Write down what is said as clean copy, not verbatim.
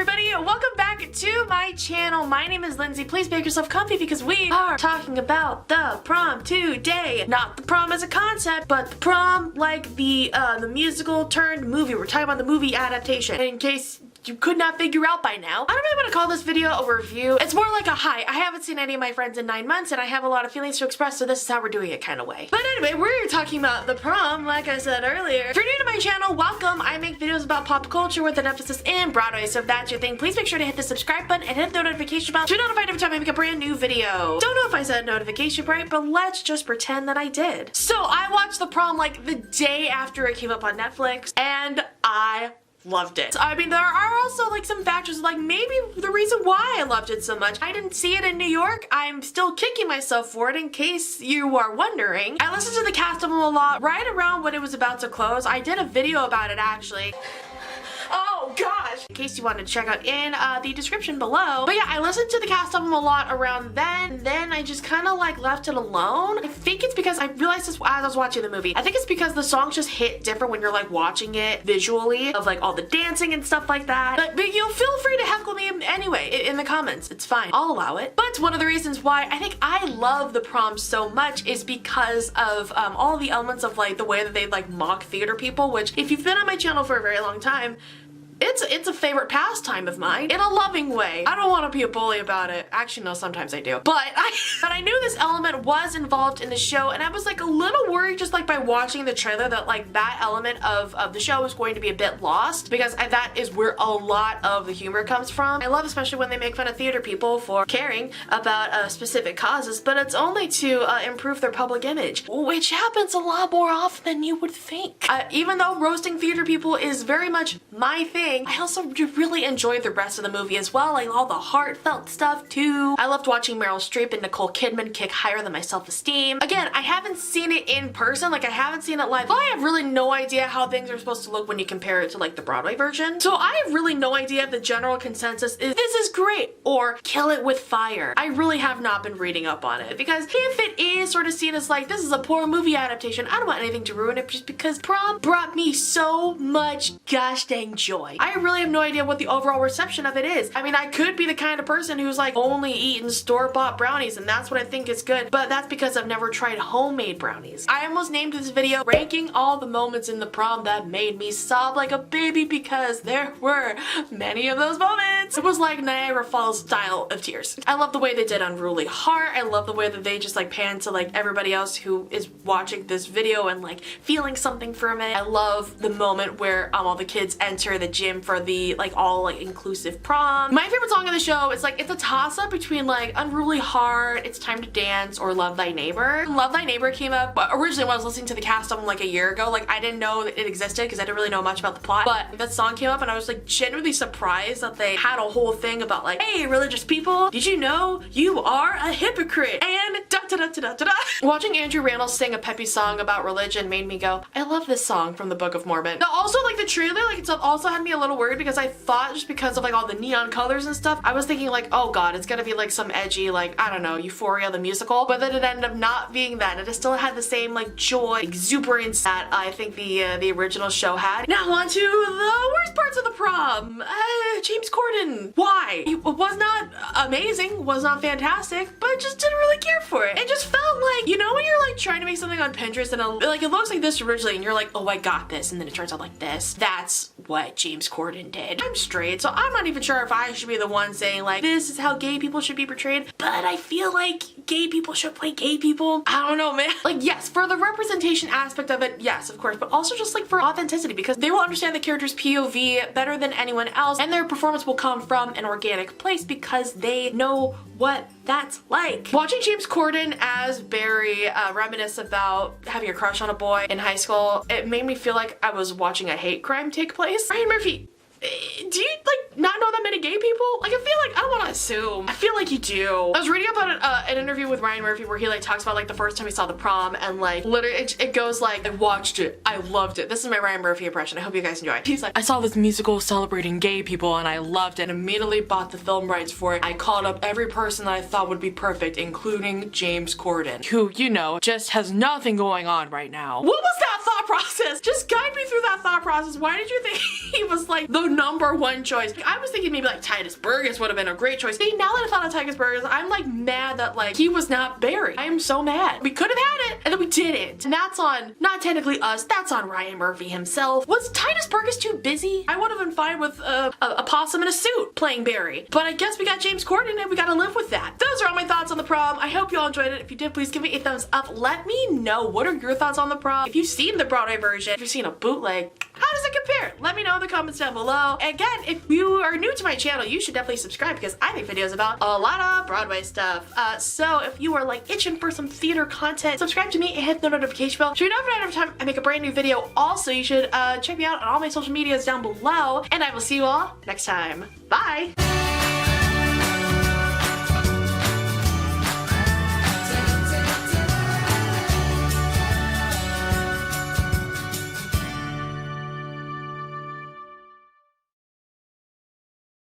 everybody, welcome back to my channel. My name is Lindsay. Please make yourself comfy because we are talking about the prom today. Not the prom as a concept, but the prom like the musical turned movie. We're talking about the movie adaptation. In case you could not figure out by now, I don't really want to call this video a review. It's more like a hi. I haven't seen any of my friends in 9 months and I have a lot of feelings to express, so this is how we're doing it kind of way. But anyway, we're talking about the prom, like I said earlier. If you're new to my channel, welcome. I make videos about pop culture with an emphasis in Broadway, so if that's your thing, please make sure to hit the subscribe button and hit the notification bell to be notified every time I make a brand new video. Don't know if I said notification right, but let's just pretend that I did. So I watched the prom like the day after it came up on Netflix, and I loved it. I mean, there are also like some factors like maybe the reason why I loved it so much. I didn't see it in New York. I'm still kicking myself for it in case you are wondering. I listened to the cast album a lot right around when it was about to close. I did a video about it actually. Oh gosh! In case you wanted to check out in the description below. But yeah, I listened to the cast album a lot around then I just kind of like left it alone. I think it's because I realized this as I was watching the movie. I think it's because the songs just hit different when you're like watching it visually, of like all the dancing and stuff like that. But you feel free to heckle me anyway in the comments. It's fine. I'll allow it. But one of the reasons why I think I love the prom so much is because of all the elements of like the way that they like mock theater people, which if you've been on my channel for a very long time, it's a favorite pastime of mine in a loving way. I don't want to be a bully about it. Actually, no, sometimes I do. But I knew this element was involved in the show, and I was like a little worried just like by watching the trailer that like that element of the show was going to be a bit lost, because that is where a lot of the humor comes from. I love especially when they make fun of theater people for caring about specific causes, but it's only to improve their public image, which happens a lot more often than you would think. Even though roasting theater people is very much my thing, I also really enjoyed the rest of the movie as well, like all the heartfelt stuff too. I loved watching Meryl Streep and Nicole Kidman kick higher than my self-esteem. Again, I haven't seen it in person, like I haven't seen it live. I have really no idea how things are supposed to look when you compare it to like the Broadway version. So I have really no idea if the general consensus is this is great or kill it with fire. I really have not been reading up on it, because if it is sort of seen as like this is a poor movie adaptation, I don't want anything to ruin it just because prom brought me so much gosh dang joy. I really have no idea what the overall reception of it is. I mean, I could be the kind of person who's like only eaten store-bought brownies and that's what I think is good, but that's because I've never tried homemade brownies. I almost named this video ranking all the moments in the prom that made me sob like a baby, because there were many of those moments. It was like Niagara Falls style of tears. I love the way they did Unruly Heart. I love the way that they just like pan to like everybody else who is watching this video and like feeling something from it. I love the moment where all the kids enter the gym for the like all like inclusive prom. My favorite song of the show is like it's a toss-up between like Unruly Heart, It's Time to Dance, or Love Thy Neighbor. Love Thy Neighbor came up originally when I was listening to the cast album like a year ago. Like I didn't know that it existed because I didn't really know much about the plot, but that song came up and I was like genuinely surprised that they had a whole thing about like, hey religious people, did you know you are a hypocrite? And da da da da da da. Watching Andrew Rannells sing a peppy song about religion made me go, I love this song from the Book of Mormon. Now, also like the trailer like it's also had me a little worried, because I thought just because of like all the neon colors and stuff, I was thinking like, oh god, it's gonna be like some edgy like, I don't know, Euphoria the musical, but then it ended up not being that. It still had the same like joy, exuberance that I think the original show had. Now on to the worst parts of the prom. James Corden. Why? It was not amazing, was not fantastic, but just didn't really care for it. It just felt like, you know when you're like trying to make something on Pinterest and like it looks like this originally and you're like, oh I got this, and then it turns out like this. That's what James Corden did. I'm straight, so I'm not even sure if I should be the one saying like this is how gay people should be portrayed, but I feel like gay people should play gay people. I don't know, man. Like yes, for the representation aspect of it, yes of course, but also just like for authenticity, because they will understand the character's POV better than anyone else, and their performance will come from an organic place because they know what that's like. Watching James Corden as Barry reminisce about having a crush on a boy in high school, it made me feel like I was watching a hate crime take place. Ryan Murphy, do you like not know that many gay people? Like I feel like I don't want to assume. I feel like you do. I was reading about an interview with Ryan Murphy where he like talks about like the first time he saw the prom, and like literally it goes like, I watched it, I loved it. This is my Ryan Murphy impression. I hope you guys enjoy. He's like, I saw this musical celebrating gay people and I loved it and immediately bought the film rights for it. I called up every person that I thought would be perfect, including James Corden, who, you know, just has nothing going on right now. What was that thought process. Just guide me through that thought process. Why did you think he was like the #1 choice? Like, I was thinking maybe like Titus Burgess would have been a great choice. See, now that I thought of Titus Burgess, I'm like mad that like he was not Barry. I am so mad. We could have had it and then we didn't. And that's on not technically us, that's on Ryan Murphy himself. Was Titus Burgess too busy? I would have been fine with a possum in a suit playing Barry. But I guess we got James Corden and we gotta live with that. Those are all my thoughts on the prom. I hope you all enjoyed it. If you did, please give me a thumbs up. Let me know, what are your thoughts on the prom? If you've seen the Broadway version, if you've seen a bootleg, how does it compare? Let me know in the comments down below. Again, if you are new to my channel, you should definitely subscribe because I make videos about a lot of Broadway stuff. So if you are like itching for some theater content, subscribe to me and hit the notification bell so you're notified every time I make a brand new video. Also, you should check me out on all my social medias down below, and I will see you all next time. Bye!